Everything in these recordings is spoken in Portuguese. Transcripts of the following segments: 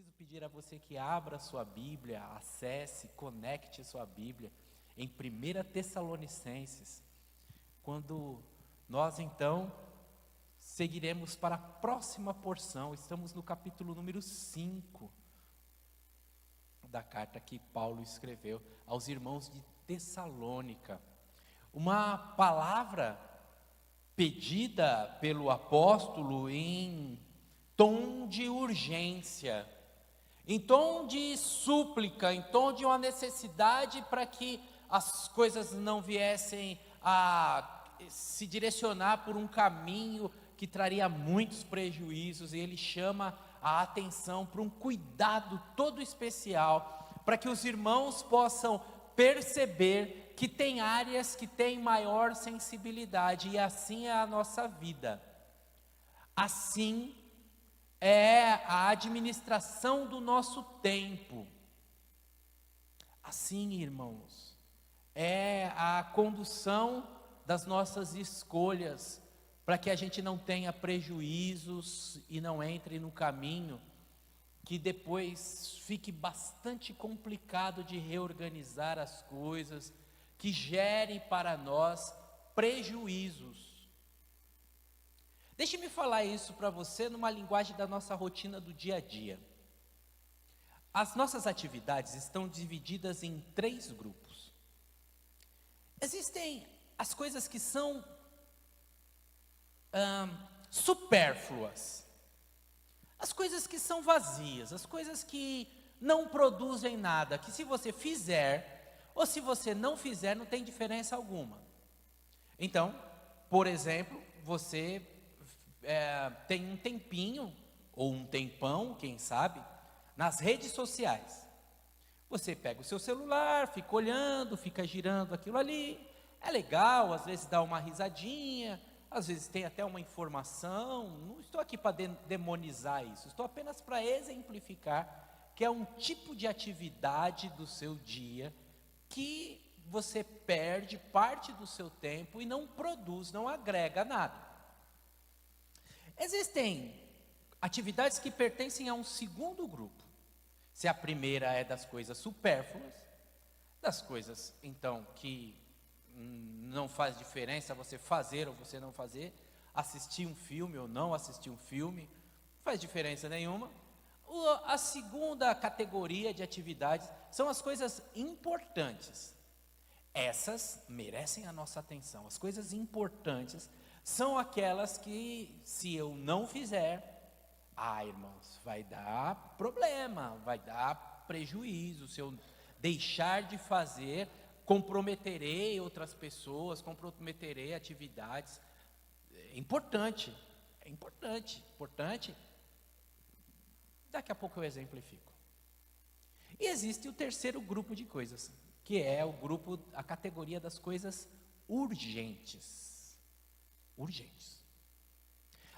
preciso pedir a você que abra a sua Bíblia, acesse, conecte a sua Bíblia em 1 Tessalonicenses, quando nós então seguiremos para a próxima porção. Estamos no capítulo número 5 da carta que Paulo escreveu aos irmãos de Tessalônica. Uma palavra pedida pelo apóstolo em tom de urgência, em tom de súplica, em tom de uma necessidade para que as coisas não viessem a se direcionar por um caminho que traria muitos prejuízos, e ele chama a atenção para um cuidado todo especial, para que os irmãos possam perceber que tem áreas que têm maior sensibilidade, e assim é a nossa vida. Assim é a administração do nosso tempo. Assim, irmãos, é a condução das nossas escolhas, para que a gente não tenha prejuízos e não entre no caminho que depois fique bastante complicado de reorganizar as coisas, que gere para nós prejuízos. Deixe-me falar isso para você numa linguagem da nossa rotina do dia a dia. As nossas atividades estão divididas em 3 grupos. Existem as coisas que são supérfluas, as coisas que são vazias, as coisas que não produzem nada, que se você fizer ou se você não fizer não tem diferença alguma. Então, por exemplo, você tem um tempinho, ou um tempão, quem sabe, nas redes sociais. Você pega o seu celular, fica olhando, fica girando aquilo ali, é legal, às vezes dá uma risadinha, às vezes tem até uma informação. Não estou aqui para demonizar isso, estou apenas para exemplificar que é um tipo de atividade do seu dia que você perde parte do seu tempo e não produz, não agrega nada. Existem atividades que pertencem a um segundo grupo. Se a primeira é das coisas supérfluas, das coisas então que não faz diferença você fazer ou você não fazer, assistir um filme ou não assistir um filme, não faz diferença nenhuma. A segunda categoria de atividades são as coisas importantes. Essas merecem a nossa atenção. As coisas importantes são aquelas que, se eu não fizer, irmãos, vai dar problema, vai dar prejuízo. Se eu deixar de fazer, comprometerei outras pessoas, comprometerei atividades. É importante. Daqui a pouco eu exemplifico. E existe o terceiro grupo de coisas, que é a categoria das coisas urgentes.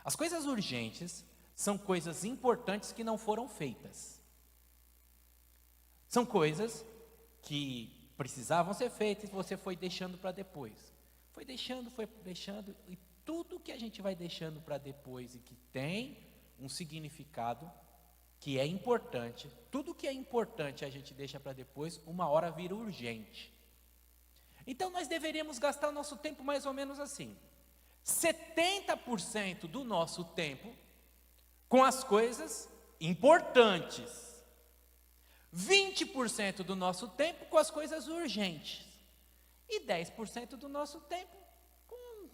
As coisas urgentes são coisas importantes que não foram feitas. São coisas que precisavam ser feitas e você foi deixando para depois. Foi deixando, e tudo que a gente vai deixando para depois e que tem um significado, que é importante, tudo que é importante a gente deixa para depois, uma hora vira urgente. Então nós deveríamos gastar o nosso tempo mais ou menos assim: 70% do nosso tempo com as coisas importantes, 20% do nosso tempo com as coisas urgentes, e 10% do nosso tempo com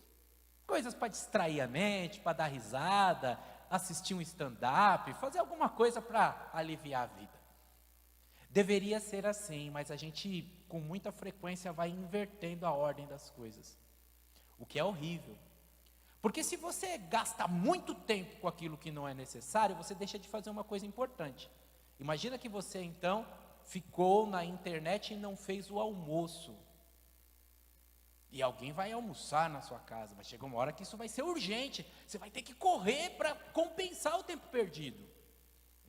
coisas para distrair a mente, para dar risada, assistir um stand-up, fazer alguma coisa para aliviar a vida. Deveria ser assim, mas a gente com muita frequência vai invertendo a ordem das coisas, o que é horrível. Porque se você gasta muito tempo com aquilo que não é necessário, você deixa de fazer uma coisa importante. Imagina que você então ficou na internet e não fez o almoço. E alguém vai almoçar na sua casa, mas chega uma hora que isso vai ser urgente. Você vai ter que correr para compensar o tempo perdido.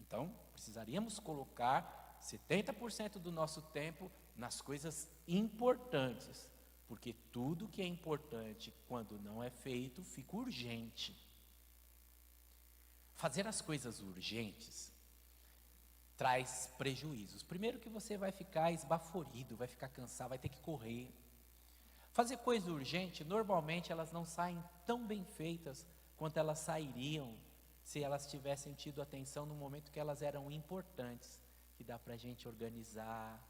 Então, precisaríamos colocar 70% do nosso tempo nas coisas importantes. Porque tudo que é importante, quando não é feito, fica urgente. Fazer as coisas urgentes traz prejuízos. Primeiro que você vai ficar esbaforido, vai ficar cansado, vai ter que correr. Fazer coisa urgente, normalmente elas não saem tão bem feitas quanto elas sairiam se elas tivessem tido atenção no momento que elas eram importantes, que dá para a gente organizar.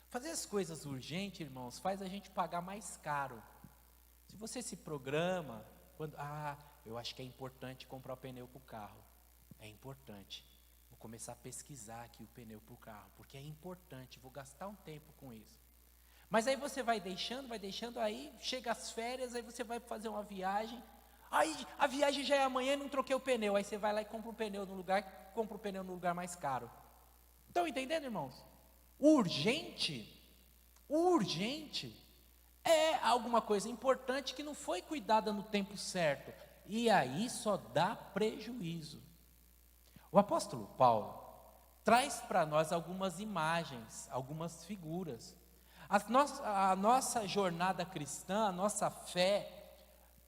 Fazer as coisas urgentes, irmãos, faz a gente pagar mais caro. Se você se programa, eu acho que é importante comprar o pneu para o carro. É importante. Vou começar a pesquisar aqui o pneu para o carro, porque é importante, vou gastar um tempo com isso. Mas aí você vai deixando, aí chega as férias, aí você vai fazer uma viagem, aí a viagem já é amanhã e não troquei o pneu, aí você vai lá e compra o pneu no lugar mais caro. Estão entendendo, irmãos? O urgente é alguma coisa importante que não foi cuidada no tempo certo, e aí só dá prejuízo. O apóstolo Paulo traz para nós algumas imagens, algumas figuras. A nossa jornada cristã, a nossa fé,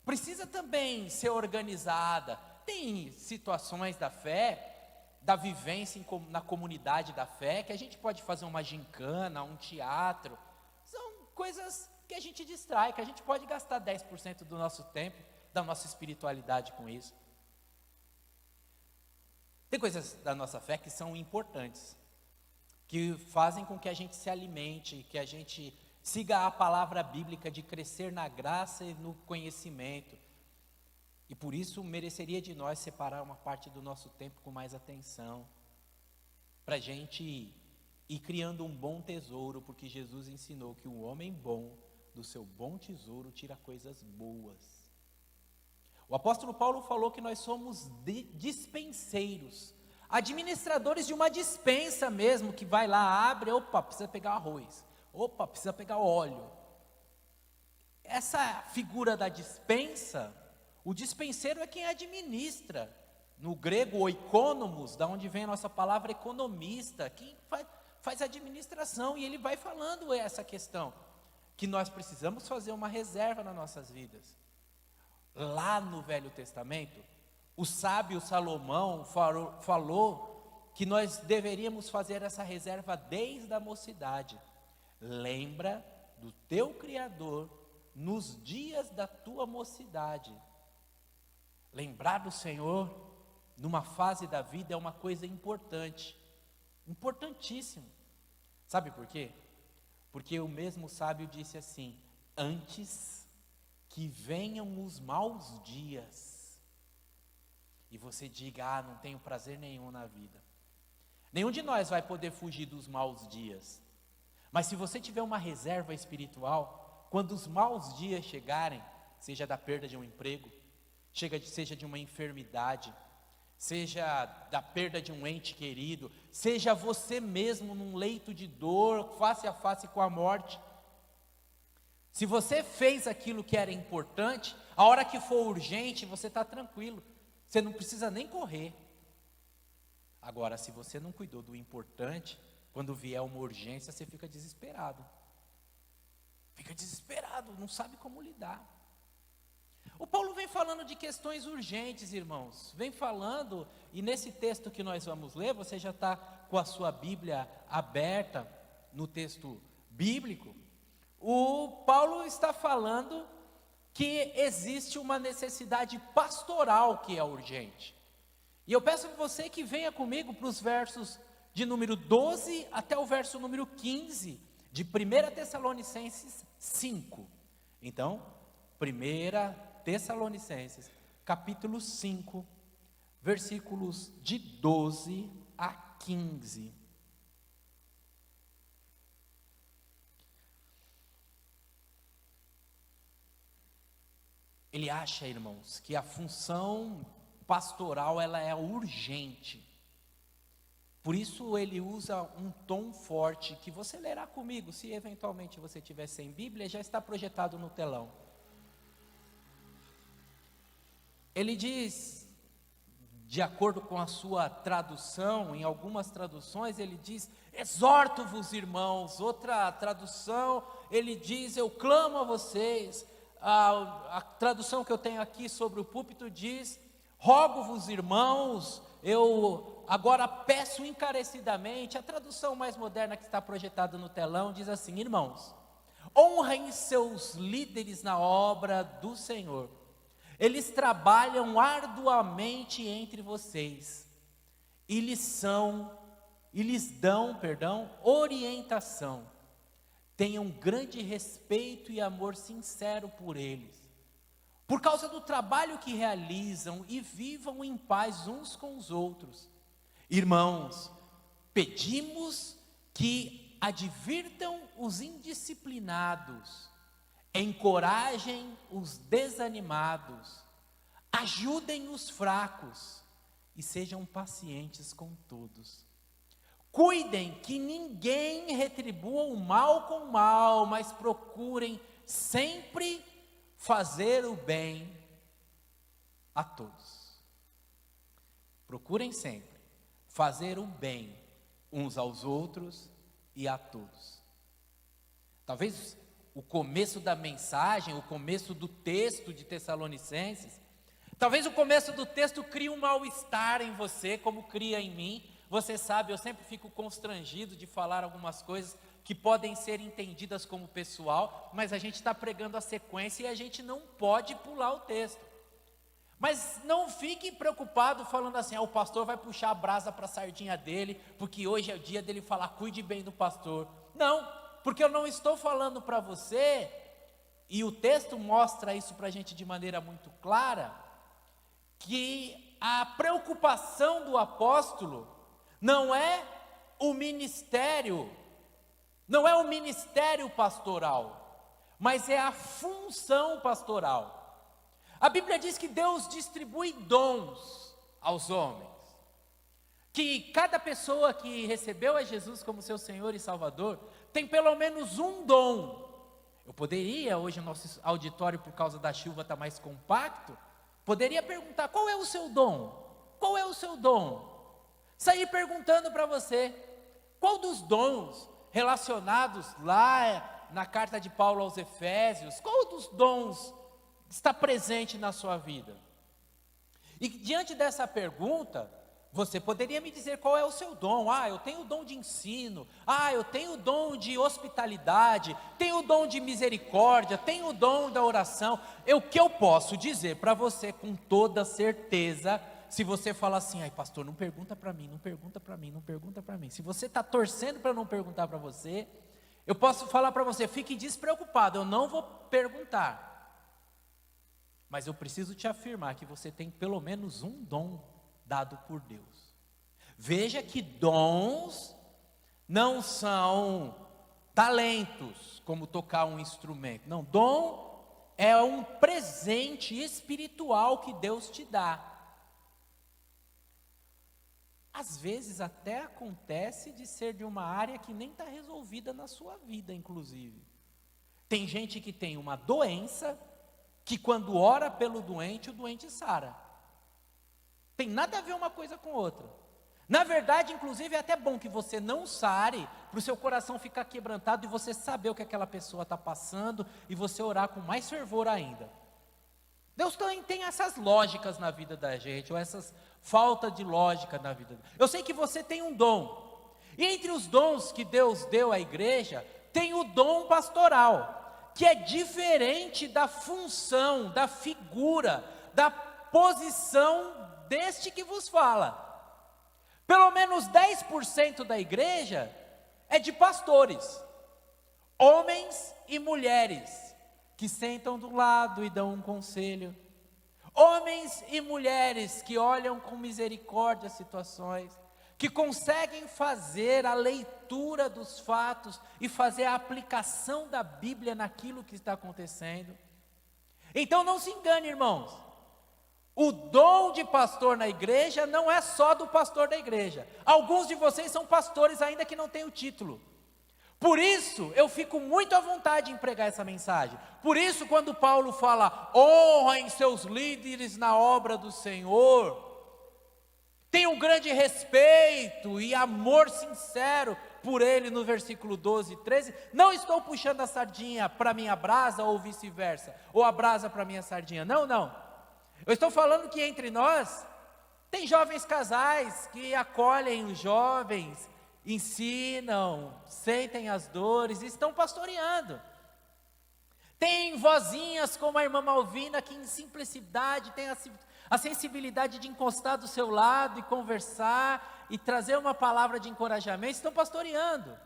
precisa também ser organizada. Tem situações da fé, da vivência na comunidade da fé, que a gente pode fazer uma gincana, um teatro. São coisas que a gente distrai, que a gente pode gastar 10% do nosso tempo, da nossa espiritualidade com isso. Tem coisas da nossa fé que são importantes, que fazem com que a gente se alimente, que a gente siga a palavra bíblica de crescer na graça e no conhecimento. E por isso mereceria de nós separar uma parte do nosso tempo com mais atenção, para a gente ir criando um bom tesouro, porque Jesus ensinou que o homem bom, do seu bom tesouro, tira coisas boas. O apóstolo Paulo falou que nós somos dispenseiros, administradores de uma dispensa mesmo, que vai lá, abre, precisa pegar arroz, precisa pegar óleo. Essa figura da dispensa, o dispenseiro é quem administra. No grego, oikonomos, da onde vem a nossa palavra economista, quem faz administração, e ele vai falando essa questão, que nós precisamos fazer uma reserva nas nossas vidas. Lá no Velho Testamento, o sábio Salomão falou que nós deveríamos fazer essa reserva desde a mocidade. Lembra do teu Criador nos dias da tua mocidade. Lembrar do Senhor numa fase da vida é uma coisa importante, importantíssimo. Sabe por quê? Porque o mesmo sábio disse assim: antes que venham os maus dias, e você diga, não tenho prazer nenhum na vida. Nenhum de nós vai poder fugir dos maus dias, mas se você tiver uma reserva espiritual, quando os maus dias chegarem, seja da perda de um emprego, seja de uma enfermidade, seja da perda de um ente querido, seja você mesmo num leito de dor, face a face com a morte, se você fez aquilo que era importante, a hora que for urgente, você está tranquilo, você não precisa nem correr. Agora, se você não cuidou do importante, quando vier uma urgência, você fica desesperado, não sabe como lidar. O Paulo vem falando de questões urgentes, irmãos, vem falando, e nesse texto que nós vamos ler, você já está com a sua Bíblia aberta no texto bíblico. O Paulo está falando que existe uma necessidade pastoral que é urgente. E eu peço a você que venha comigo para os versos de número 12 até o verso número 15, de 1 Tessalonicenses 5. Então, 1 Tessalonicenses, capítulo 5, versículos de 12 a 15. Ele acha, irmãos, que a função pastoral ela é urgente. Por isso ele usa um tom forte que você lerá comigo, se eventualmente você estiver sem Bíblia, já está projetado no telão. Ele diz, de acordo com a sua tradução, em algumas traduções ele diz, exorto-vos irmãos, outra tradução ele diz, eu clamo a vocês. A tradução que eu tenho aqui sobre o púlpito diz, rogo-vos irmãos, eu agora peço encarecidamente, a tradução mais moderna que está projetada no telão diz assim: irmãos, honrem seus líderes na obra do Senhor. Eles trabalham arduamente entre vocês e lhes dão, orientação. Tenham grande respeito e amor sincero por eles, por causa do trabalho que realizam, e vivam em paz uns com os outros. Irmãos, pedimos que advirtam os indisciplinados, encorajem os desanimados, ajudem os fracos e sejam pacientes com todos. Cuidem que ninguém retribua o mal com o mal, mas procurem sempre fazer o bem a todos. Procurem sempre fazer o bem uns aos outros e a todos. Talvez o começo da mensagem, o começo do texto de Tessalonicenses, talvez o começo do texto crie um mal-estar em você, como cria em mim. Você sabe, eu sempre fico constrangido de falar algumas coisas que podem ser entendidas como pessoal, mas a gente está pregando a sequência e a gente não pode pular o texto. Mas não fique preocupado falando assim: o pastor vai puxar a brasa para a sardinha dele, porque hoje é o dia dele falar, cuide bem do pastor. Não, porque eu não estou falando para você, e o texto mostra isso para a gente de maneira muito clara, que a preocupação do apóstolo não é o ministério pastoral, mas é a função pastoral. A Bíblia diz que Deus distribui dons aos homens, que cada pessoa que recebeu a Jesus como seu Senhor e Salvador tem pelo menos um dom. Eu poderia, hoje o nosso auditório por causa da chuva está mais compacto, poderia perguntar: qual é o seu dom? Qual é o seu dom? Sair perguntando para você, qual dos dons relacionados lá na carta de Paulo aos Efésios, qual dos dons está presente na sua vida? E diante dessa pergunta, você poderia me dizer qual é o seu dom. Eu tenho o dom de ensino, eu tenho o dom de hospitalidade, tenho o dom de misericórdia, tenho o dom da oração. O que eu posso dizer para você com toda certeza, se você falar assim: pastor, não pergunta para mim, não pergunta para mim, não pergunta para mim. Se você está torcendo para não perguntar para você, eu posso falar para você: fique despreocupado, eu não vou perguntar. Mas eu preciso te afirmar que você tem pelo menos um dom dado por Deus. Veja que dons não são talentos, como tocar um instrumento. Não, dom é um presente espiritual que Deus te dá. Às vezes até acontece de ser de uma área que nem está resolvida na sua vida, inclusive. Tem gente que tem uma doença, que quando ora pelo doente, o doente sara. Tem nada a ver uma coisa com outra. Na verdade, inclusive, é até bom que você não sare, para o seu coração ficar quebrantado e você saber o que aquela pessoa está passando, e você orar com mais fervor ainda. Deus também tem essas lógicas na vida da gente, ou essas falta de lógica na vida. Eu sei que você tem um dom, e entre os dons que Deus deu à igreja, tem o dom pastoral, que é diferente da função, da figura, da posição deste que vos fala. Pelo menos 10% da igreja é de pastores, homens e mulheres, que sentam do lado e dão um conselho. Homens e mulheres que olham com misericórdia as situações, que conseguem fazer a leitura dos fatos e fazer a aplicação da Bíblia naquilo que está acontecendo. Então não se engane, irmãos, o dom de pastor na igreja não é só do pastor da igreja. Alguns de vocês são pastores ainda que não têm o título. Por isso, eu fico muito à vontade em pregar essa mensagem. Por isso, quando Paulo fala, honrem seus líderes na obra do Senhor, tenham grande respeito e amor sincero por ele, no versículo 12 e 13, não estou puxando a sardinha para minha brasa ou vice-versa, ou a brasa para minha sardinha, não. Eu estou falando que entre nós Tem jovens casais que acolhem os jovens, ensinam, sentem as dores, estão pastoreando. Tem vozinhas como a irmã Malvina, que em simplicidade tem a sensibilidade de encostar do seu lado e conversar e trazer uma palavra de encorajamento, estão pastoreando.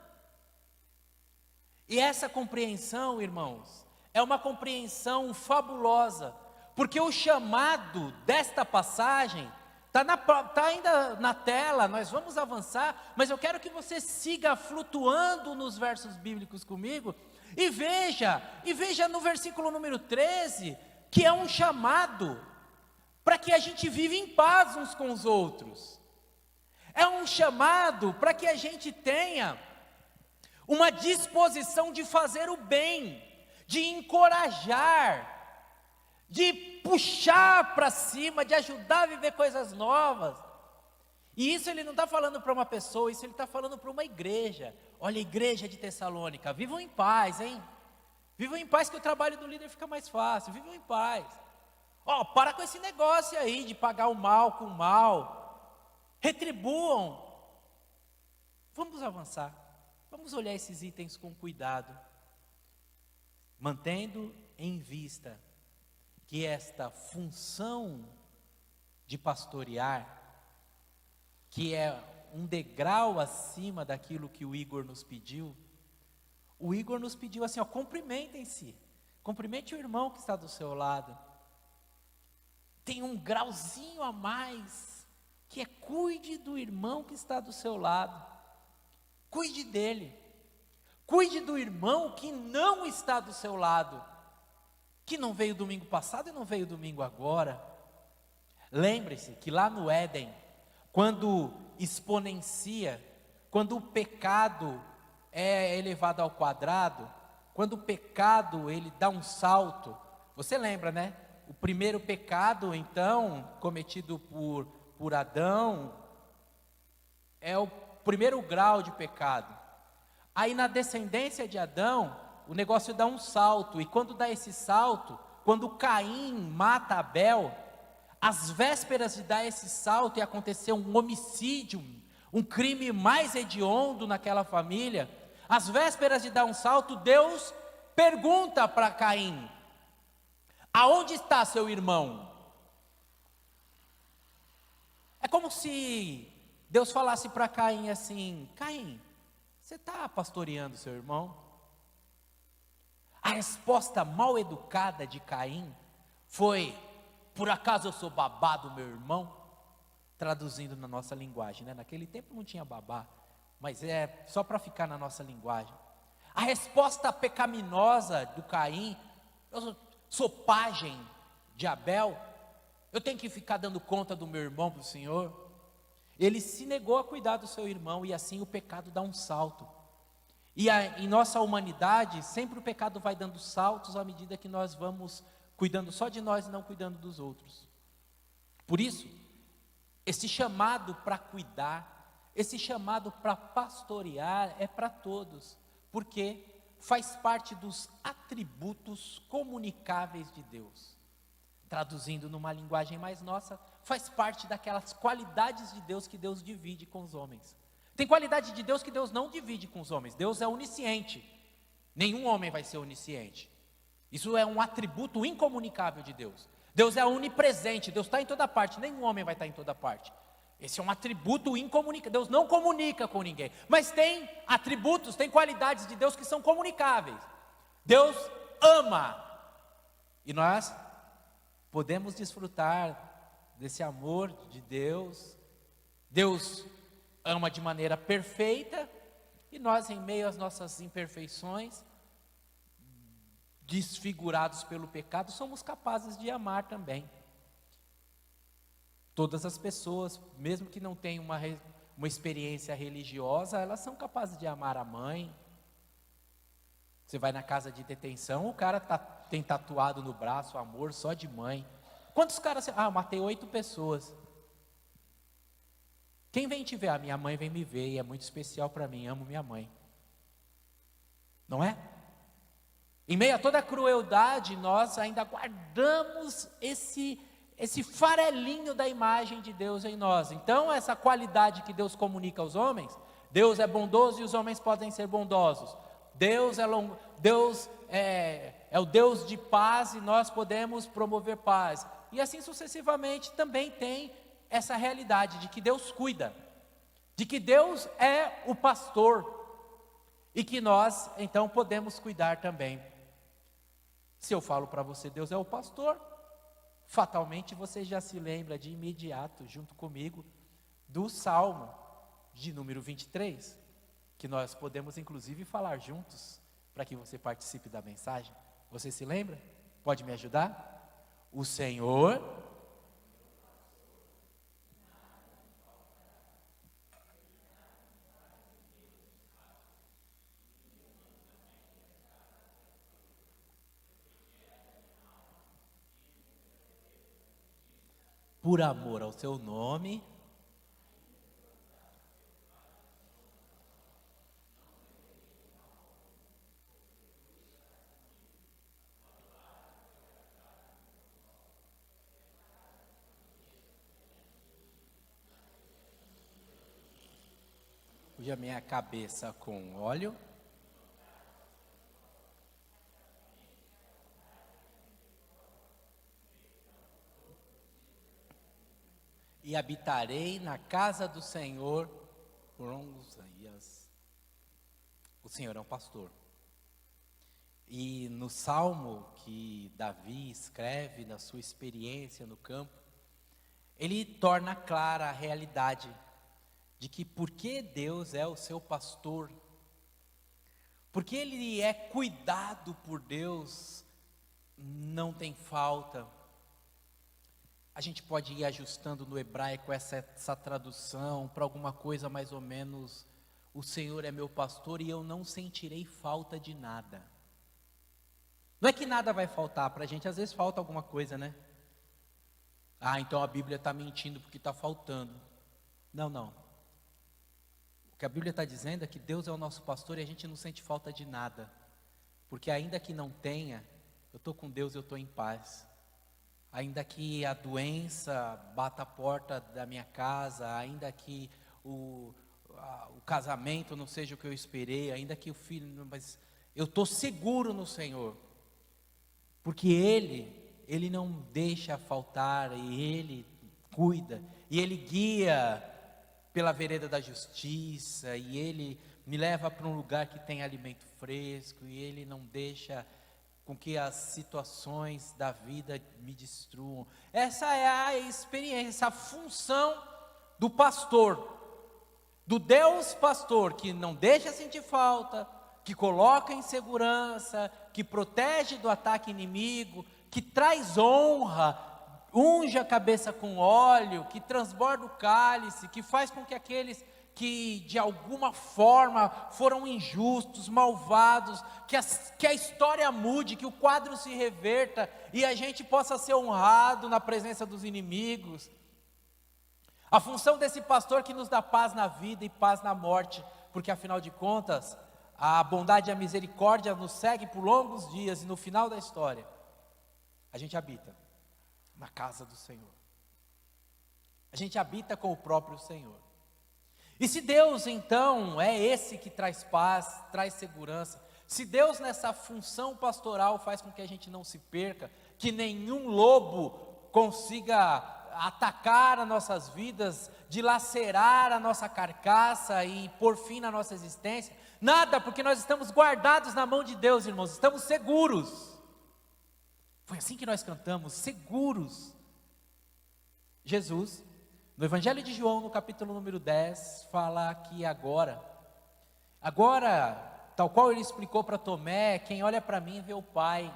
E essa compreensão, irmãos, é uma compreensão fabulosa, porque o chamado desta passagem está ainda na tela, nós vamos avançar, mas eu quero que você siga flutuando nos versos bíblicos comigo, e veja no versículo número 13, que é um chamado para que a gente viva em paz uns com os outros. É um chamado para que a gente tenha uma disposição de fazer o bem, de encorajar, de puxar para cima, de ajudar a viver coisas novas. E isso ele não está falando para uma pessoa, isso ele está falando para uma igreja. Olha, a igreja de Tessalônica, vivam em paz, hein? Vivam em paz que o trabalho do líder fica mais fácil, vivam em paz. Para com esse negócio aí de pagar o mal com o mal. Retribuam. Vamos avançar, vamos olhar esses itens com cuidado, mantendo em vista que esta função de pastorear, que é um degrau acima daquilo que o Igor nos pediu, o Igor nos pediu assim, cumprimentem-se, cumprimente o irmão que está do seu lado, tem um grauzinho a mais, que é cuide do irmão que está do seu lado, cuide dele, cuide do irmão que não está do seu lado, que não veio domingo passado e não veio domingo agora. Lembre-se que lá no Éden, quando exponencia, quando o pecado é elevado ao quadrado, quando o pecado ele dá um salto, você lembra, né? O primeiro pecado, então, cometido por Adão, é o primeiro grau de pecado. Aí na descendência de Adão, o negócio dá um salto, e quando dá esse salto, quando Caim mata Abel, às vésperas de dar esse salto e acontecer um homicídio, um crime mais hediondo naquela família, às vésperas de dar um salto, Deus pergunta para Caim: aonde está seu irmão? É como se Deus falasse para Caim assim: Caim, você está pastoreando seu irmão? A resposta mal educada de Caim foi: por acaso eu sou babá do meu irmão? Traduzindo na nossa linguagem, né? Naquele tempo não tinha babá, mas é só para ficar na nossa linguagem. A resposta pecaminosa do Caim: eu sou pajem de Abel, eu tenho que ficar dando conta do meu irmão para o Senhor? Ele se negou a cuidar do seu irmão, e assim o pecado dá um salto. E em nossa humanidade, sempre o pecado vai dando saltos à medida que nós vamos cuidando só de nós e não cuidando dos outros. Por isso, esse chamado para cuidar, esse chamado para pastorear é para todos, porque faz parte dos atributos comunicáveis de Deus. Traduzindo numa linguagem mais nossa, faz parte daquelas qualidades de Deus que Deus divide com os homens. Tem qualidade de Deus que Deus não divide com os homens. Deus é onisciente. Nenhum homem vai ser onisciente. Isso é um atributo incomunicável de Deus. Deus é onipresente, Deus está em toda parte, nenhum homem vai estar em toda parte. Esse é um atributo incomunicável. Deus não comunica com ninguém, mas tem atributos, tem qualidades de Deus que são comunicáveis. Deus ama, e nós podemos desfrutar desse amor de Deus. Deus ama de maneira perfeita, e nós, em meio às nossas imperfeições, desfigurados pelo pecado, somos capazes de amar também. Todas as pessoas, mesmo que não tenham uma experiência religiosa, elas são capazes de amar a mãe. Você vai na casa de detenção, o cara tem tatuado no braço amor só de mãe. Quantos caras? Eu matei 8 pessoas. Quem vem te ver? A minha mãe vem me ver, e é muito especial para mim, amo minha mãe. Não é? Em meio a toda a crueldade, nós ainda guardamos esse farelinho da imagem de Deus em nós. Então, essa qualidade que Deus comunica aos homens, Deus é bondoso e os homens podem ser bondosos. Deus é o Deus de paz e nós podemos promover paz. E assim sucessivamente também tem essa realidade de que Deus cuida, de que Deus é o pastor e que nós então podemos cuidar também. Se eu falo para você, Deus é o pastor, fatalmente você já se lembra de imediato, junto comigo, do Salmo de número 23, que nós podemos inclusive falar juntos, para que você participe da mensagem. Você se lembra? Pode me ajudar? O Senhor por amor ao seu nome, unge a minha cabeça com óleo, e habitarei na casa do Senhor por longos dias. O Senhor é um pastor. E no salmo que Davi escreve, na sua experiência no campo, ele torna clara a realidade de que porque Deus é o seu pastor, porque ele é cuidado por Deus, não tem falta. A gente pode ir ajustando no hebraico essa tradução para alguma coisa mais ou menos: o Senhor é meu pastor e eu não sentirei falta de nada. Não é que nada vai faltar, para a gente às vezes falta alguma coisa, né? Ah, então a Bíblia está mentindo porque está faltando. Não, não. O que a Bíblia está dizendo é que Deus é o nosso pastor e a gente não sente falta de nada. Porque ainda que não tenha, eu estou com Deus, eu estou em paz. Ainda que a doença bata a porta da minha casa, ainda que o casamento não seja o que eu esperei, ainda que o filho, mas eu estou seguro no Senhor, porque Ele não deixa faltar, e Ele cuida, e Ele guia pela vereda da justiça, e Ele me leva para um lugar que tem alimento fresco, e Ele não deixa com que as situações da vida me destruam. Essa é a experiência, a função do pastor, do Deus pastor, que não deixa sentir falta, que coloca em segurança, que protege do ataque inimigo, que traz honra, unge a cabeça com óleo, que transborda o cálice, que faz com que aqueles que de alguma forma foram injustos, malvados, que a história mude, que o quadro se reverta e a gente possa ser honrado na presença dos inimigos. A função desse pastor que nos dá paz na vida e paz na morte, porque afinal de contas, a bondade e a misericórdia nos seguem por longos dias e no final da história, a gente habita na casa do Senhor. A gente habita com o próprio Senhor. E se Deus então é esse que traz paz, traz segurança, se Deus nessa função pastoral faz com que a gente não se perca, que nenhum lobo consiga atacar as nossas vidas, dilacerar a nossa carcaça e pôr fim na nossa existência, nada, porque nós estamos guardados na mão de Deus, irmãos, estamos seguros. Foi assim que nós cantamos, seguros. Jesus, no Evangelho de João, no capítulo número 10, fala que agora, tal qual ele explicou para Tomé, quem olha para mim vê o Pai.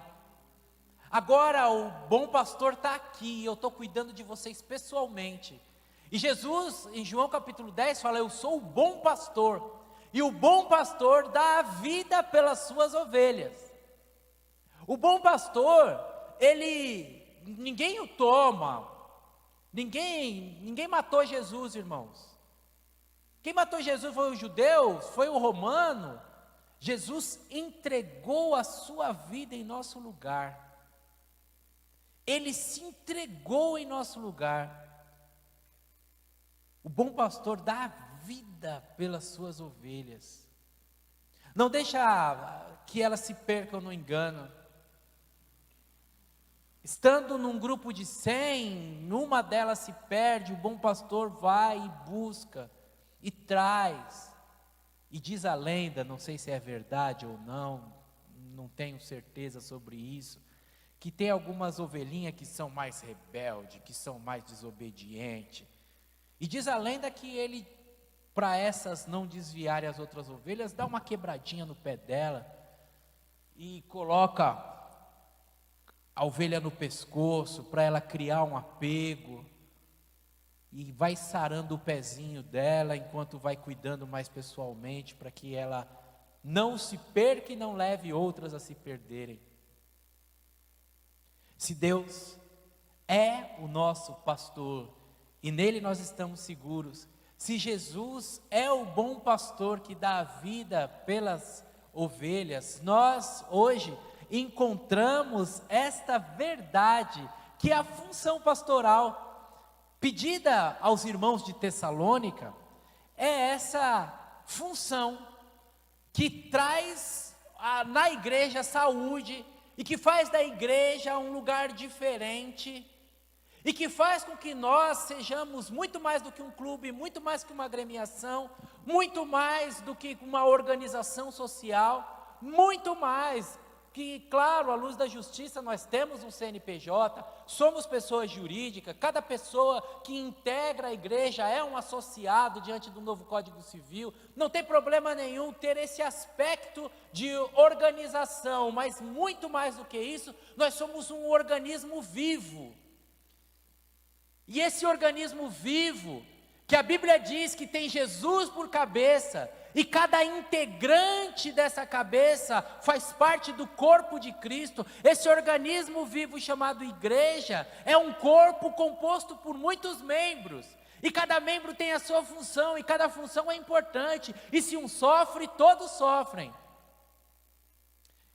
Agora o bom pastor está aqui, eu estou cuidando de vocês pessoalmente. E Jesus, em João capítulo 10, fala: eu sou o bom pastor, e o bom pastor dá a vida pelas suas ovelhas. O bom pastor, ninguém o toma. Ninguém matou Jesus, irmãos. Quem matou Jesus foi o judeu, foi o romano. Jesus entregou a sua vida em nosso lugar. Ele se entregou em nosso lugar. O bom pastor dá a vida pelas suas ovelhas. Não deixa que elas se percam no engano. Estando num grupo de 100, numa delas se perde, o bom pastor vai e busca, e traz. E diz a lenda, não sei se é verdade ou não, não tenho certeza sobre isso, que tem algumas ovelhinhas que são mais rebeldes, que são mais desobedientes. E diz a lenda que ele, para essas não desviarem as outras ovelhas, dá uma quebradinha no pé dela e coloca a ovelha no pescoço para ela criar um apego, e vai sarando o pezinho dela enquanto vai cuidando mais pessoalmente para que ela não se perca e não leve outras a se perderem. Se Deus é o nosso pastor e nele nós estamos seguros, se Jesus é o bom pastor que dá a vida pelas ovelhas, nós hoje encontramos esta verdade, que é a função pastoral pedida aos irmãos de Tessalônica, é essa função que traz na igreja saúde, e que faz da igreja um lugar diferente, e que faz com que nós sejamos muito mais do que um clube, muito mais que uma agremiação, muito mais do que uma organização social, muito mais que, claro, à luz da justiça, nós temos um CNPJ, somos pessoas jurídicas, cada pessoa que integra a igreja é um associado diante do novo Código Civil, não tem problema nenhum ter esse aspecto de organização, mas muito mais do que isso, nós somos um organismo vivo. E esse organismo vivo, que a Bíblia diz que tem Jesus por cabeça, e cada integrante dessa cabeça faz parte do corpo de Cristo, esse organismo vivo chamado igreja, é um corpo composto por muitos membros, e cada membro tem a sua função, e cada função é importante, e se um sofre, todos sofrem.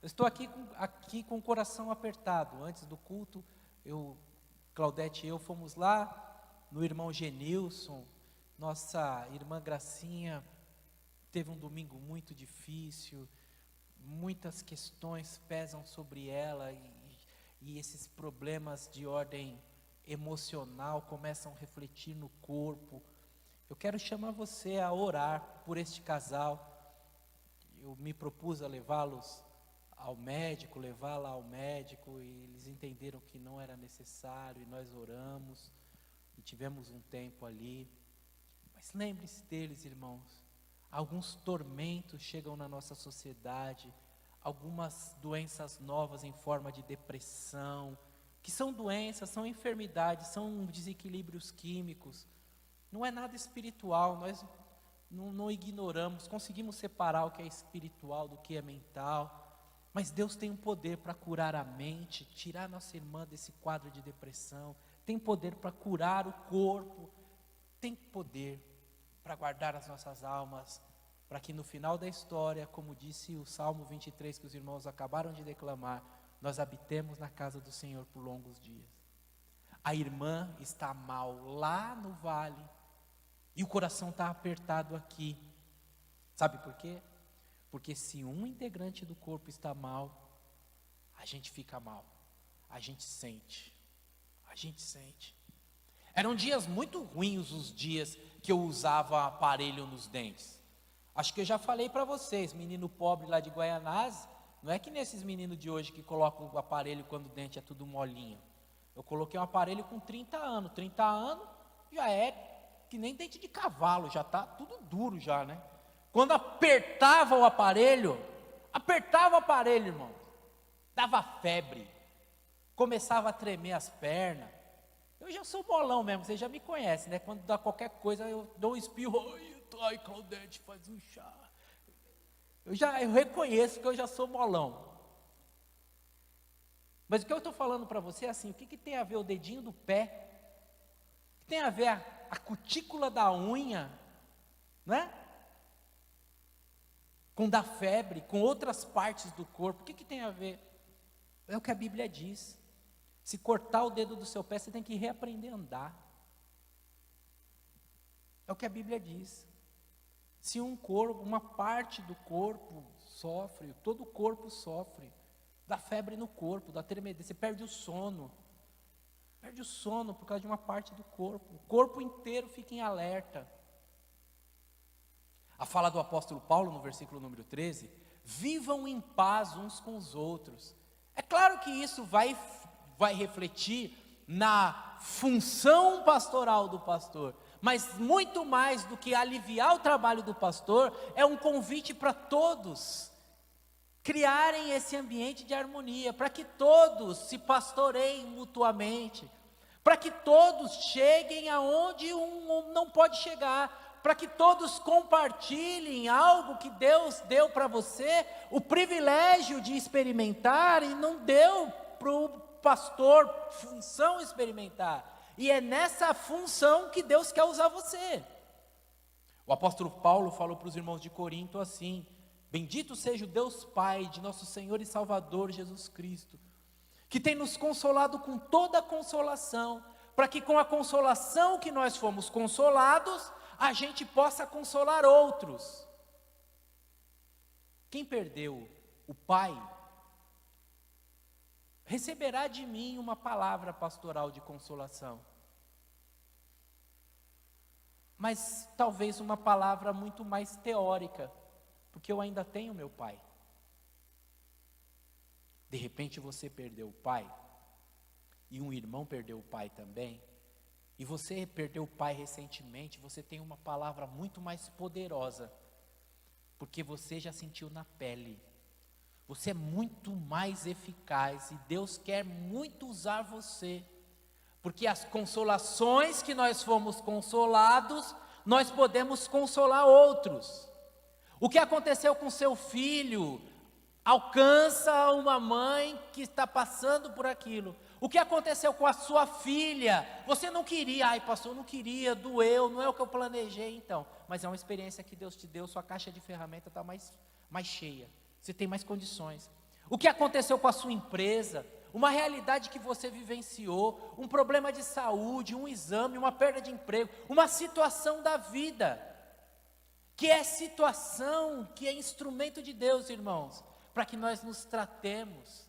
Eu estou aqui com o coração apertado. Antes do culto, Claudete e eu fomos lá no irmão Genilson, nossa irmã Gracinha teve um domingo muito difícil, muitas questões pesam sobre ela, e esses problemas de ordem emocional começam a refletir no corpo. Eu quero chamar você a orar por este casal. Eu me propus a levá-los ao médico, levá-la ao médico, e eles entenderam que não era necessário, e nós oramos, e tivemos um tempo ali. Mas lembre-se deles, irmãos. Alguns tormentos chegam na nossa sociedade, algumas doenças novas em forma de depressão, que são doenças, são enfermidades, são desequilíbrios químicos, não é nada espiritual, nós não ignoramos, conseguimos separar o que é espiritual do que é mental, mas Deus tem um poder para curar a mente, tirar nossa irmã desse quadro de depressão, tem poder para curar o corpo, tem poder para guardar as nossas almas, para que no final da história, como disse o Salmo 23 que os irmãos acabaram de declamar, nós habitemos na casa do Senhor por longos dias. A irmã está mal lá no vale, e o coração está apertado aqui. Sabe por quê? Porque se um integrante do corpo está mal, a gente fica mal, a gente sente. Eram dias muito ruins os dias que eu usava aparelho nos dentes. Acho que eu já falei para vocês, menino pobre lá de Guaianazes, não é que nesses meninos de hoje que colocam o aparelho quando o dente é tudo molinho. Eu coloquei um aparelho com 30 anos. 30 anos já é que nem dente de cavalo, já está tudo duro já, né? Quando apertava o aparelho, irmão, dava febre, começava a tremer as pernas. Eu já sou molão mesmo, vocês já me conhecem, né? Quando dá qualquer coisa, eu dou um espirro, ai, Claudete, faz um chá. Eu reconheço que eu já sou molão. Mas o que eu estou falando para você é assim, o que tem a ver o dedinho do pé? O que tem a ver a cutícula da unha, né? Com da febre, com outras partes do corpo, o que tem a ver? É o que a Bíblia diz. Se cortar o dedo do seu pé, você tem que reaprender a andar. É o que a Bíblia diz. Se uma parte do corpo sofre, todo o corpo sofre, dá febre no corpo, dá tremedez, você perde o sono. Perde o sono por causa de uma parte do corpo. O corpo inteiro fica em alerta. A fala do apóstolo Paulo no versículo número 13: vivam em paz uns com os outros. É claro que isso vai refletir na função pastoral do pastor, mas muito mais do que aliviar o trabalho do pastor, é um convite para todos criarem esse ambiente de harmonia, para que todos se pastoreiem mutuamente, para que todos cheguem aonde um não pode chegar, para que todos compartilhem algo que Deus deu para você, o privilégio de experimentar, e não deu para o pastor função experimentar, e é nessa função que Deus quer usar você. O apóstolo Paulo falou para os irmãos de Corinto assim: bendito seja o Deus Pai de nosso Senhor e Salvador Jesus Cristo, que tem nos consolado com toda a consolação, para que com a consolação que nós fomos consolados, a gente possa consolar outros. Quem perdeu o pai, receberá de mim uma palavra pastoral de consolação, mas talvez uma palavra muito mais teórica, porque eu ainda tenho meu pai. De repente você perdeu o pai, e um irmão perdeu o pai também, e você perdeu o pai recentemente, você tem uma palavra muito mais poderosa, porque você já sentiu na pele, você é muito mais eficaz, e Deus quer muito usar você, porque as consolações que nós fomos consolados, nós podemos consolar outros. O que aconteceu com seu filho alcança uma mãe que está passando por aquilo. O que aconteceu com a sua filha, você não queria, ai pastor, eu não queria, doeu, não é o que eu planejei então, mas é uma experiência que Deus te deu, sua caixa de ferramenta está mais cheia, você tem mais condições. O que aconteceu com a sua empresa, uma realidade que você vivenciou, um problema de saúde, um exame, uma perda de emprego, uma situação da vida, que é situação, que é instrumento de Deus, irmãos, para que nós nos tratemos,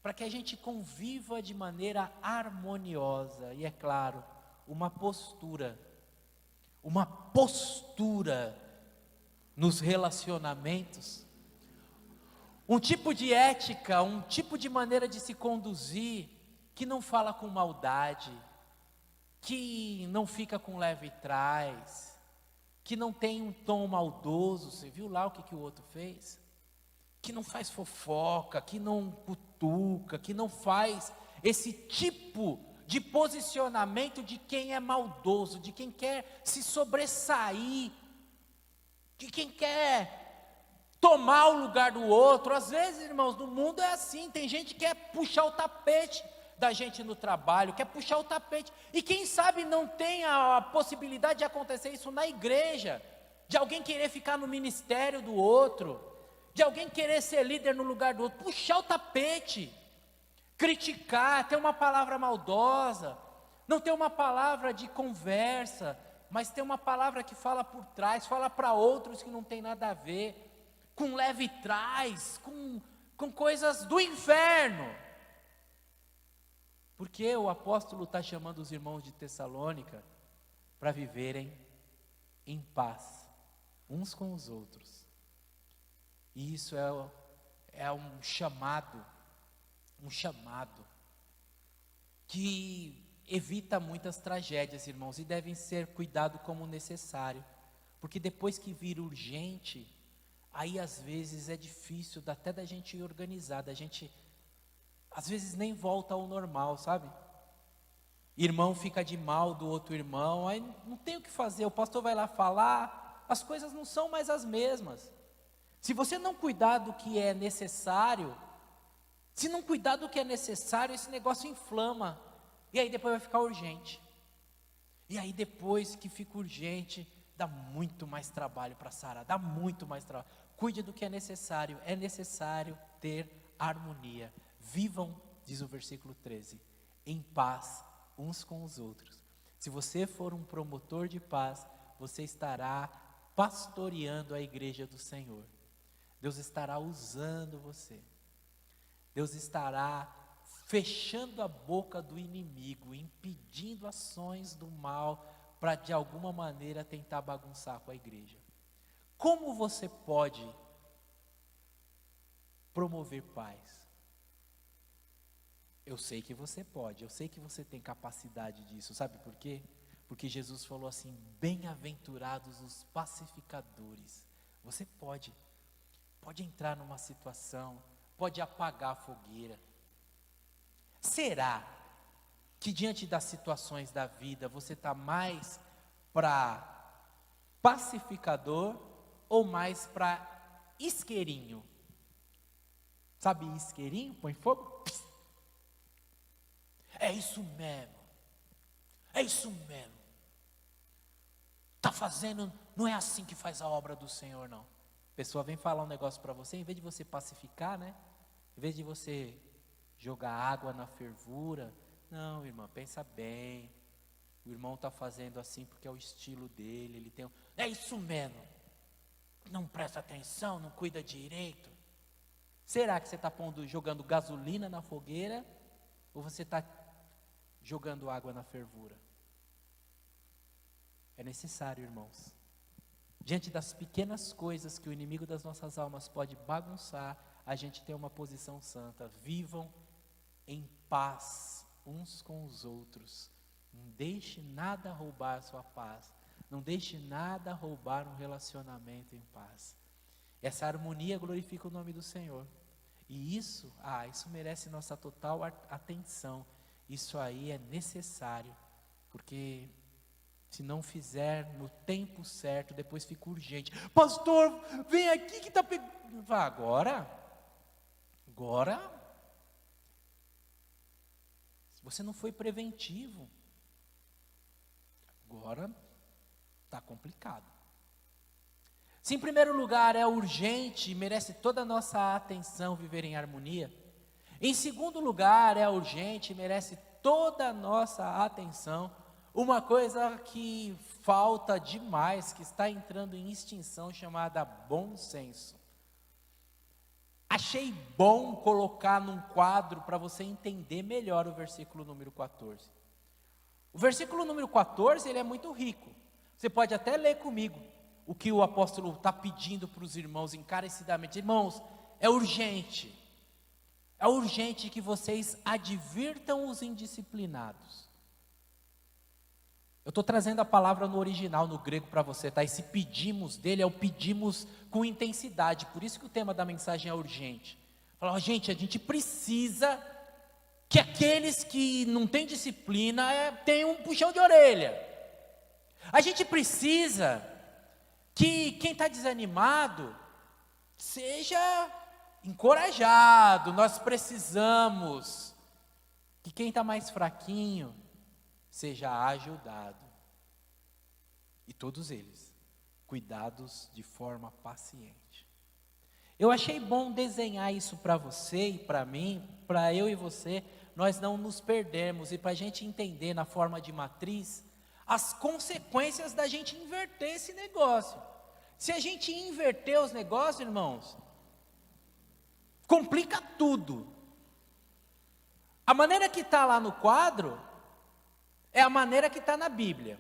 para que a gente conviva de maneira harmoniosa, e é claro, uma postura nos relacionamentos, um tipo de ética, um tipo de maneira de se conduzir, que não fala com maldade, que não fica com leve trás, que não tem um tom maldoso. Você viu lá o que o outro fez? Que não faz fofoca, que não cutuca, que não faz esse tipo de posicionamento de quem é maldoso, de quem quer se sobressair, de quem quer tomar o lugar do outro. Às vezes, irmãos, no mundo é assim, tem gente que quer puxar o tapete da gente no trabalho, quer puxar o tapete, e quem sabe não tem a possibilidade de acontecer isso na igreja, de alguém querer ficar no ministério do outro, de alguém querer ser líder no lugar do outro, puxar o tapete, criticar, ter uma palavra maldosa, não ter uma palavra de conversa, mas ter uma palavra que fala por trás, fala para outros que não tem nada a ver, com leve trás, com coisas do inferno. Porque o apóstolo está chamando os irmãos de Tessalônica para viverem em paz, uns com os outros. E isso é um chamado que evita muitas tragédias, irmãos, e devem ser cuidados como necessário, porque depois que vira urgente, aí às vezes é difícil até da gente organizar, da gente às vezes nem volta ao normal, sabe? Irmão fica de mal do outro irmão, aí não tem o que fazer, o pastor vai lá falar, as coisas não são mais as mesmas. Se você não cuidar do que é necessário, esse negócio inflama, e aí depois vai ficar urgente. E aí depois que fica urgente, dá muito mais trabalho para sarar, dá muito mais trabalho. Cuide do que é necessário ter harmonia, vivam diz o versículo 13, em paz uns com os outros. Se você for um promotor de paz, você estará pastoreando a igreja do Senhor. Deus estará usando você. Deus estará fechando a boca do inimigo, impedindo ações do mal para de alguma maneira tentar bagunçar com a igreja. Como você pode promover paz? Eu sei que você pode, eu sei que você tem capacidade disso, sabe por quê? Porque Jesus falou assim, bem-aventurados os pacificadores. Você pode entrar numa situação, pode apagar a fogueira. Será que diante das situações da vida, você está mais para pacificador ou mais para isqueirinho? Sabe isqueirinho? Põe fogo? Pss. É isso mesmo. É isso mesmo. Está fazendo, não é assim que faz a obra do Senhor, não. A pessoa vem falar um negócio para você, em vez de você pacificar, né? Em vez de você jogar água na fervura, não, irmã, pensa bem. O irmão está fazendo assim porque é o estilo dele, ele tem. É isso mesmo. Não presta atenção, não cuida direito. Será que você está jogando gasolina na fogueira ou você está jogando água na fervura? É necessário, irmãos. Diante das pequenas coisas que o inimigo das nossas almas pode bagunçar, a gente tem uma posição santa. Vivam em paz uns com os outros. Não deixe nada roubar a sua paz. Não deixe nada roubar um relacionamento em paz. Essa harmonia glorifica o nome do Senhor. E isso merece nossa total atenção. Isso aí é necessário, porque se não fizer no tempo certo, depois fica urgente. Pastor, vem aqui que está pegando. Agora, você não foi preventivo. Agora está complicado. Se em primeiro lugar é urgente e merece toda a nossa atenção viver em harmonia, em segundo lugar é urgente e merece toda a nossa atenção uma coisa que falta demais, que está entrando em extinção, chamada bom senso. Achei bom colocar num quadro para você entender melhor o versículo número 14. O versículo número 14, ele é muito rico. Você pode até ler comigo o que o apóstolo está pedindo para os irmãos encarecidamente. Irmãos, é urgente que vocês advirtam os indisciplinados. Eu estou trazendo a palavra no original, no grego para você, tá? Esse pedimos dele é o pedimos com intensidade, por isso que o tema da mensagem é urgente. Fala, gente, a gente precisa que aqueles que não têm disciplina tenham um puxão de orelha. A gente precisa que quem está desanimado seja encorajado. Nós precisamos que quem está mais fraquinho seja ajudado. E todos eles, cuidados de forma paciente. Eu achei bom desenhar isso para você e para mim, para eu e você, nós não nos perdermos e para a gente entender na forma de matriz as consequências da gente inverter esse negócio. Se a gente inverter os negócios, irmãos, complica tudo. A maneira que está lá no quadro é a maneira que está na Bíblia.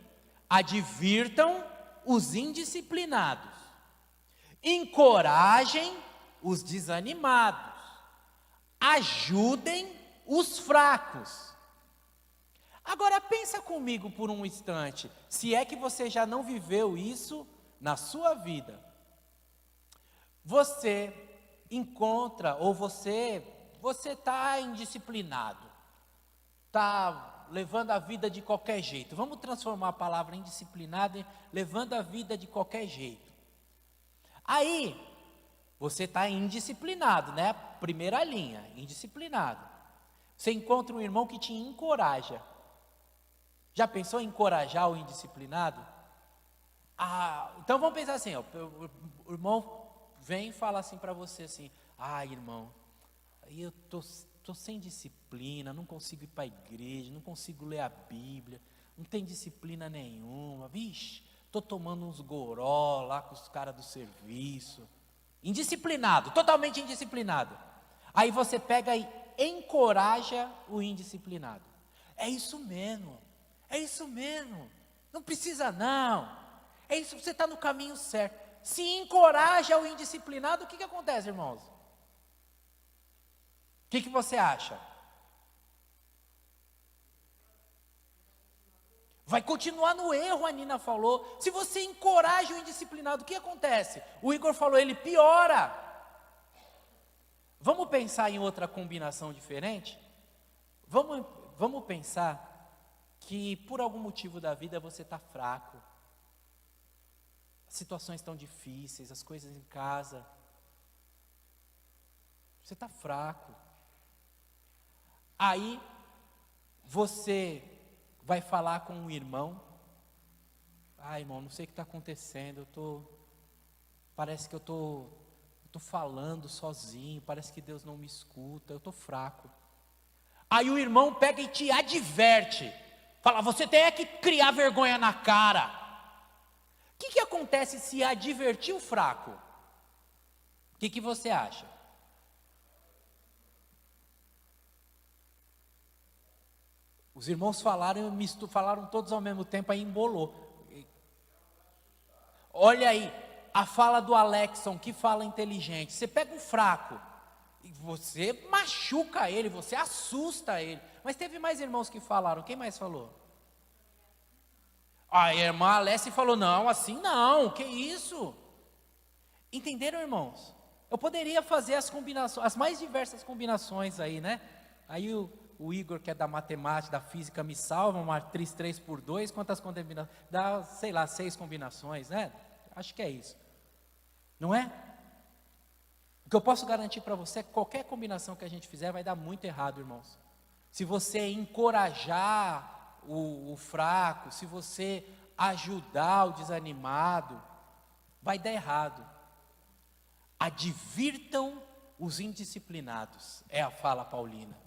Advirtam os indisciplinados, encorajem os desanimados, ajudem os fracos. Agora pensa comigo por um instante, se é que você já não viveu isso na sua vida. Você encontra, ou você está indisciplinado, está levando a vida de qualquer jeito. Vamos transformar a palavra indisciplinado em levando a vida de qualquer jeito. Aí, você está indisciplinado, né? Primeira linha, indisciplinado. Você encontra um irmão que te encoraja. Já pensou em encorajar o indisciplinado? Então vamos pensar assim, ó, o irmão vem e fala assim para você assim, irmão, aí eu estou estou sem disciplina, não consigo ir para a igreja, não consigo ler a Bíblia, não tem disciplina nenhuma, vixe, estou tomando uns goró lá com os caras do serviço, indisciplinado, totalmente indisciplinado. Aí você pega e encoraja o indisciplinado. É isso mesmo, não precisa não, é isso, você está no caminho certo. Se encoraja o indisciplinado, o que acontece, irmãos? O que você acha? Vai continuar no erro, a Nina falou. Se você encoraja o indisciplinado, o que acontece? O Igor falou, ele piora. Vamos pensar em outra combinação diferente? Vamos pensar que por algum motivo da vida você está fraco. As situações estão difíceis, as coisas em casa. Você está fraco. Aí você vai falar com um irmão. Irmão, não sei o que está acontecendo, parece que eu estou falando sozinho, parece que Deus não me escuta, eu estou fraco. Aí o irmão pega e te adverte, fala, você tem que criar vergonha na cara. O que acontece se advertir o fraco? O que você acha? Os irmãos falaram todos ao mesmo tempo, aí embolou. Olha aí, a fala do Alexson, que fala inteligente. Você pega um fraco, e você machuca ele, você assusta ele. Mas teve mais irmãos que falaram, quem mais falou? A irmã Alessi falou, não, assim não, que isso? Entenderam, irmãos? Eu poderia fazer as combinações, as mais diversas combinações aí, né? Aí o Igor, que é da matemática, da física, me salva, uma matriz 3×2, quantas combinações? Dá, sei lá, 6 combinações, né? Acho que é isso. Não é? O que eu posso garantir para você é que qualquer combinação que a gente fizer vai dar muito errado, irmãos. Se você encorajar o fraco, se você ajudar o desanimado, vai dar errado. Advirtam os indisciplinados, é a fala paulina.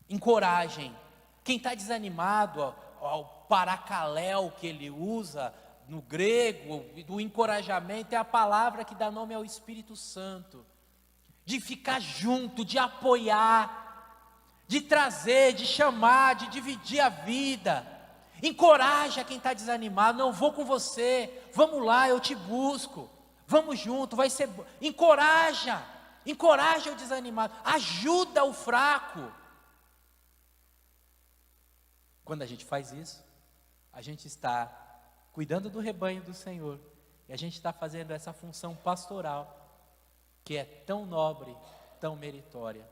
Encorajem. Quem está desanimado, ao paracaléu que ele usa no grego, do encorajamento, é a palavra que dá nome ao Espírito Santo. De ficar junto, de apoiar, de trazer, de chamar, de dividir a vida. Encoraja quem está desanimado, não vou com você, vamos lá, eu te busco, vamos junto, vai ser bom. Encoraja o desanimado, ajuda o fraco. Quando a gente faz isso, a gente está cuidando do rebanho do Senhor, e a gente está fazendo essa função pastoral, que é tão nobre, tão meritória.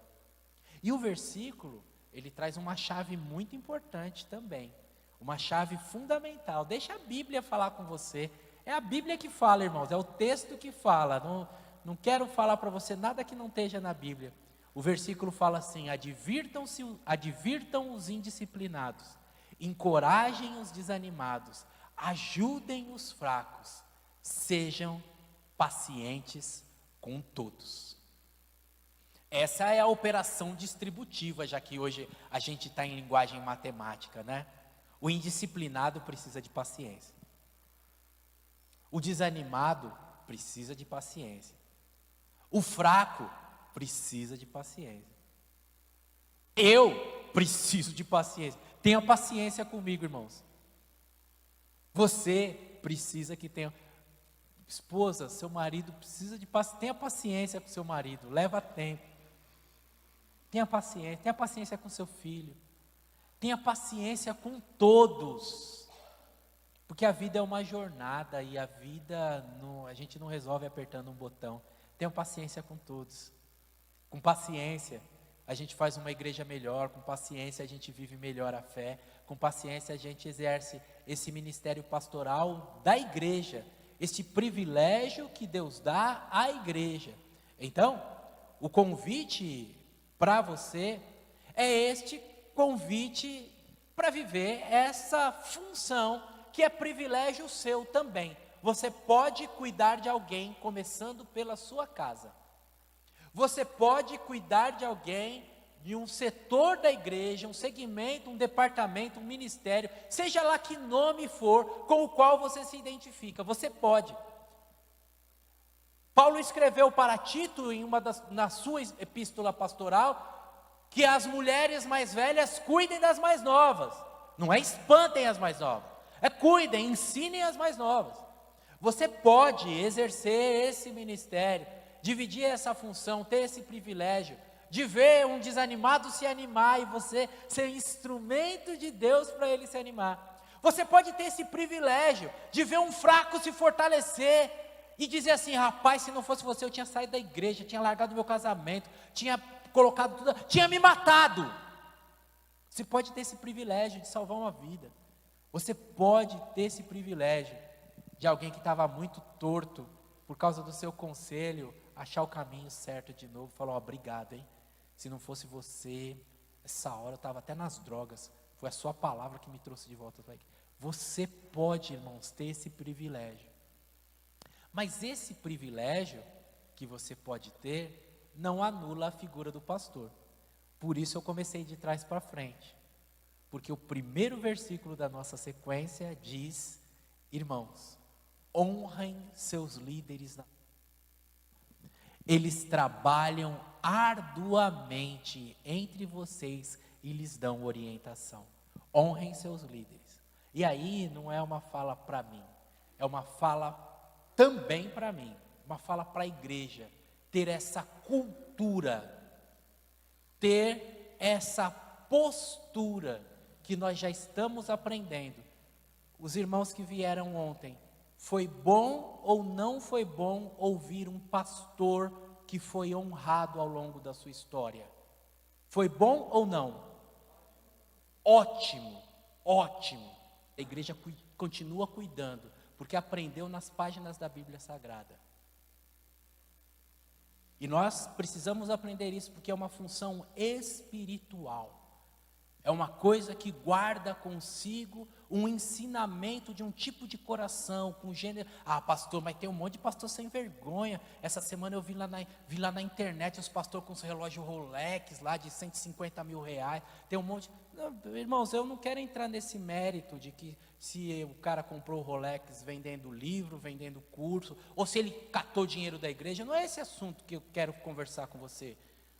E o versículo, ele traz uma chave muito importante também, uma chave fundamental. Deixa a Bíblia falar com você, é a Bíblia que fala, irmãos, é o texto que fala, não quero falar para você nada que não esteja na Bíblia. O versículo fala assim, advirtam os indisciplinados, encorajem os desanimados, ajudem os fracos, sejam pacientes com todos. Essa é a operação distributiva, já que hoje a gente está em linguagem matemática, né? O indisciplinado precisa de paciência. O desanimado precisa de paciência. O fraco precisa de paciência. Eu preciso de paciência. Tenha paciência comigo, irmãos. Você precisa que tenha. Esposa, seu marido precisa de paciência. Tenha paciência com seu marido, leva tempo. Tenha paciência com seu filho. Tenha paciência com todos. Porque a vida é uma jornada e a vida, a gente não resolve apertando um botão. Tenha paciência com todos. Com paciência, a gente faz uma igreja melhor. Com paciência, a gente vive melhor a fé. Com paciência, a gente exerce esse ministério pastoral da igreja. Este privilégio que Deus dá à igreja. Então, o convite para você é este convite para viver essa função que é privilégio seu também. Você pode cuidar de alguém começando pela sua casa. Você pode cuidar de alguém de um setor da igreja, um segmento, um departamento, um ministério, seja lá que nome for, com o qual você se identifica, você pode. Paulo escreveu para Tito, na sua epístola pastoral, que as mulheres mais velhas cuidem das mais novas. Não é espantem as mais novas, é cuidem, ensinem as mais novas. Você pode exercer esse ministério, dividir essa função, ter esse privilégio de ver um desanimado se animar e você ser instrumento de Deus para ele se animar. Você pode ter esse privilégio de ver um fraco se fortalecer e dizer assim: rapaz, se não fosse você eu tinha saído da igreja, tinha largado meu casamento, tinha colocado tudo, tinha me matado. Você pode ter esse privilégio de salvar uma vida. Você pode ter esse privilégio de alguém que estava muito torto, por causa do seu conselho, achar o caminho certo de novo, falar: ó, obrigado, hein? Se não fosse você, essa hora eu estava até nas drogas, foi a sua palavra que me trouxe de volta. Você pode, irmãos, ter esse privilégio. Mas esse privilégio que você pode ter, não anula a figura do pastor. Por isso eu comecei de trás para frente. Porque o primeiro versículo da nossa sequência diz: irmãos, honrem seus líderes. Eles trabalham arduamente entre vocês e lhes dão orientação. Honrem seus líderes. E aí não é uma fala para mim, é uma fala também para mim, uma fala para a igreja. Ter essa cultura, ter essa postura que nós já estamos aprendendo. Os irmãos que vieram ontem, foi bom ou não foi bom ouvir um pastor que foi honrado ao longo da sua história? Foi bom ou não? Ótimo, ótimo. A igreja continua cuidando, porque aprendeu nas páginas da Bíblia Sagrada. E nós precisamos aprender isso, porque é uma função espiritual. É uma coisa que guarda consigo um ensinamento de um tipo de coração, com gênero. Ah, pastor, mas tem um monte de pastor sem vergonha. Essa semana eu vi lá na internet os pastores com os relógios Rolex lá de 150 mil reais. Tem um monte. Não, irmãos, eu não quero entrar nesse mérito de que se o cara comprou o Rolex vendendo livro, vendendo curso, ou se ele catou dinheiro da igreja. Não é esse assunto que eu quero conversar com você.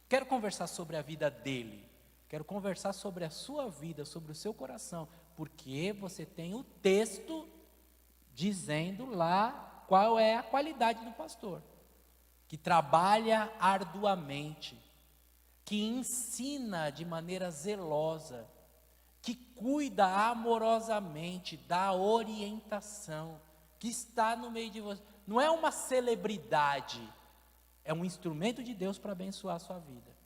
Quero conversar sobre a vida dele. Quero conversar sobre a sua vida, sobre o seu coração, porque você tem o texto dizendo lá qual é a qualidade do pastor, que trabalha arduamente, que ensina de maneira zelosa, que cuida amorosamente, dá orientação, que está no meio de você. Não é uma celebridade, é um instrumento de Deus para abençoar a sua vida.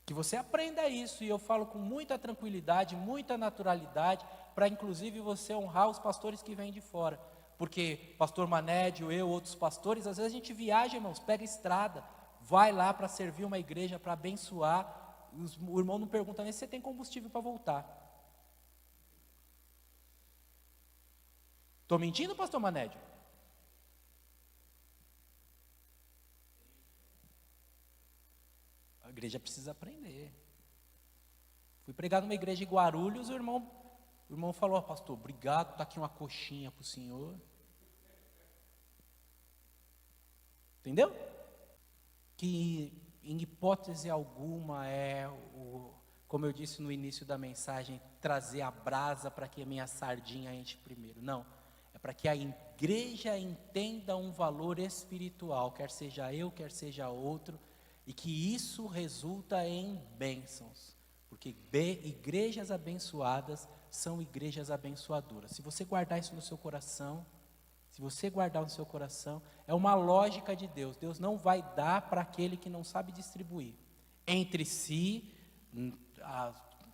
Que você aprenda isso, e eu falo com muita tranquilidade, muita naturalidade, para inclusive você honrar os pastores que vêm de fora. Porque pastor Manédio, eu, outros pastores, às vezes a gente viaja, irmãos, pega estrada, vai lá para servir uma igreja, para abençoar, o irmão não pergunta nem se você tem combustível para voltar. Estou mentindo, pastor Manédio? A igreja precisa aprender. Fui pregar numa igreja em Guarulhos, o irmão falou: oh, pastor, obrigado, está aqui uma coxinha para o senhor. Entendeu? Que em hipótese alguma como eu disse no início da mensagem, trazer a brasa para que a minha sardinha enche primeiro. Não, é para que a igreja entenda um valor espiritual, quer seja eu, quer seja outro, e que isso resulta em bênçãos, porque igrejas abençoadas são igrejas abençoadoras. Se você guardar isso no seu coração, é uma lógica de Deus. Deus não vai dar para aquele que não sabe distribuir. Entre si,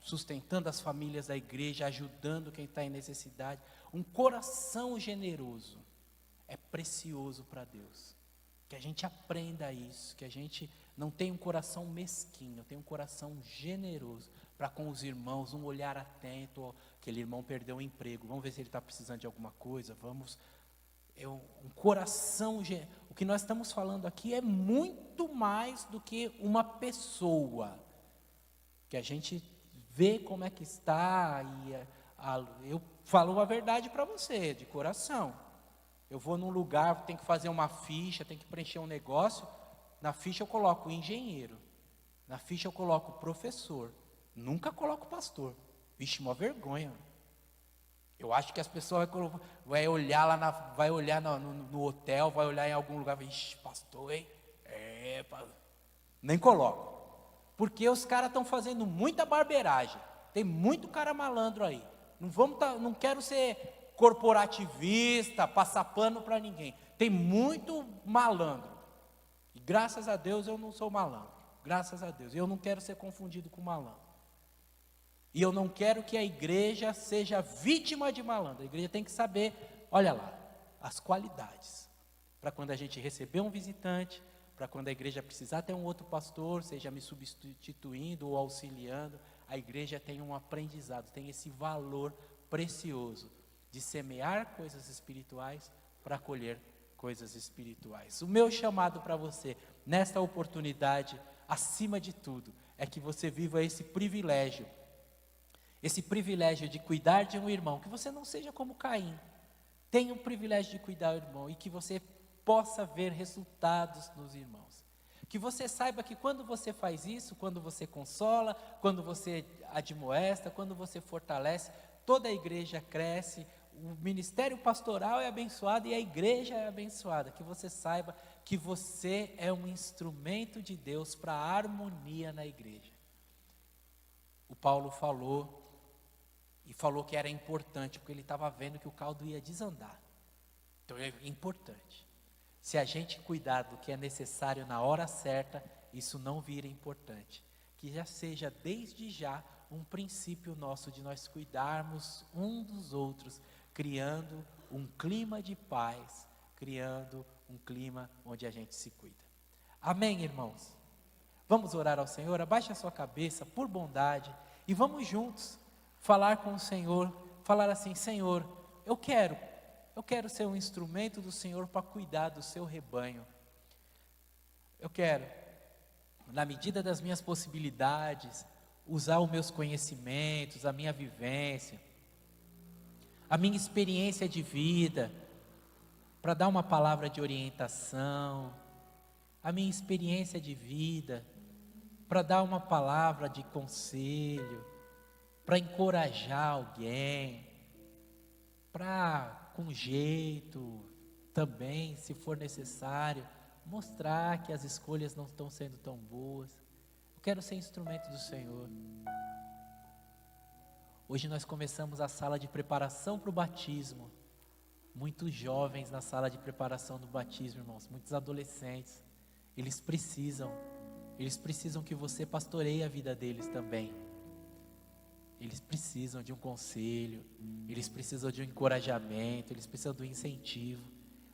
sustentando as famílias da igreja, ajudando quem está em necessidade. Um coração generoso é precioso para Deus. Que a gente aprenda isso, que a gente não tenha um coração mesquinho, tenha um coração generoso para com os irmãos, um olhar atento. Aquele irmão perdeu o emprego, vamos ver se ele está precisando de alguma coisa, um coração. O que nós estamos falando aqui é muito mais do que uma pessoa. que a gente vê como é que está, e eu falo a verdade para você, de coração. Eu vou num lugar, tem que fazer uma ficha, tem que preencher um negócio, na ficha eu coloco engenheiro, na ficha eu coloco professor, nunca coloco pastor. Vixe, uma vergonha. Eu acho que as pessoas vai olhar lá, vai olhar no hotel, vai olhar em algum lugar, vixe, pastor, hein? Nem coloco. Porque os caras estão fazendo muita barbeiragem. Tem muito cara malandro aí. Não quero ser corporativista, passar pano para ninguém. Tem muito malandro. E graças a Deus eu não sou malandro. Graças a Deus. Eu não quero ser confundido com malandro. E eu não quero que a igreja seja vítima de malandro. A igreja tem que saber, olha lá, as qualidades. Para quando a gente receber um visitante, para quando a igreja precisar ter um outro pastor, seja me substituindo ou auxiliando, a igreja tem um aprendizado, tem esse valor precioso de semear coisas espirituais para colher coisas espirituais. O meu chamado para você, nesta oportunidade, acima de tudo, é que você viva esse privilégio de cuidar de um irmão, que você não seja como Caim, tenha o privilégio de cuidar do irmão, e que você possa ver resultados nos irmãos. Que você saiba que quando você faz isso, quando você consola, quando você admoesta, quando você fortalece, toda a igreja cresce, o ministério pastoral é abençoado e a igreja é abençoada. Que você saiba que você é um instrumento de Deus para a harmonia na igreja. O Paulo falou que era importante, porque ele estava vendo que o caldo ia desandar. Então é importante. Se a gente cuidar do que é necessário na hora certa, isso não vira importante. Que já seja desde já um princípio nosso de nós cuidarmos um dos outros, criando um clima de paz, criando um clima onde a gente se cuida. Amém, irmãos? Vamos orar ao Senhor, abaixe a sua cabeça por bondade e vamos juntos falar com o Senhor, falar assim: Senhor, eu quero ser um instrumento do Senhor para cuidar do seu rebanho. Eu quero, na medida das minhas possibilidades, usar os meus conhecimentos, a minha vivência, a minha experiência de vida, para dar uma palavra de orientação, a minha experiência de vida, para dar uma palavra de conselho, para encorajar alguém, para, com jeito, também, se for necessário, mostrar que as escolhas não estão sendo tão boas. Eu quero ser instrumento do Senhor. Hoje nós começamos a sala de preparação para o batismo. Muitos jovens na sala de preparação do batismo, irmãos, muitos adolescentes. Eles precisam que você pastoreie a vida deles também. Eles precisam de um conselho, eles precisam de um encorajamento, eles precisam do incentivo.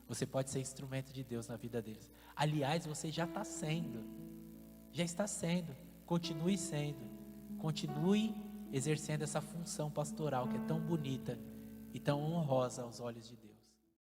Você pode ser instrumento de Deus na vida deles. Aliás, você já está sendo, continue sendo, continue exercendo essa função pastoral que é tão bonita e tão honrosa aos olhos de Deus.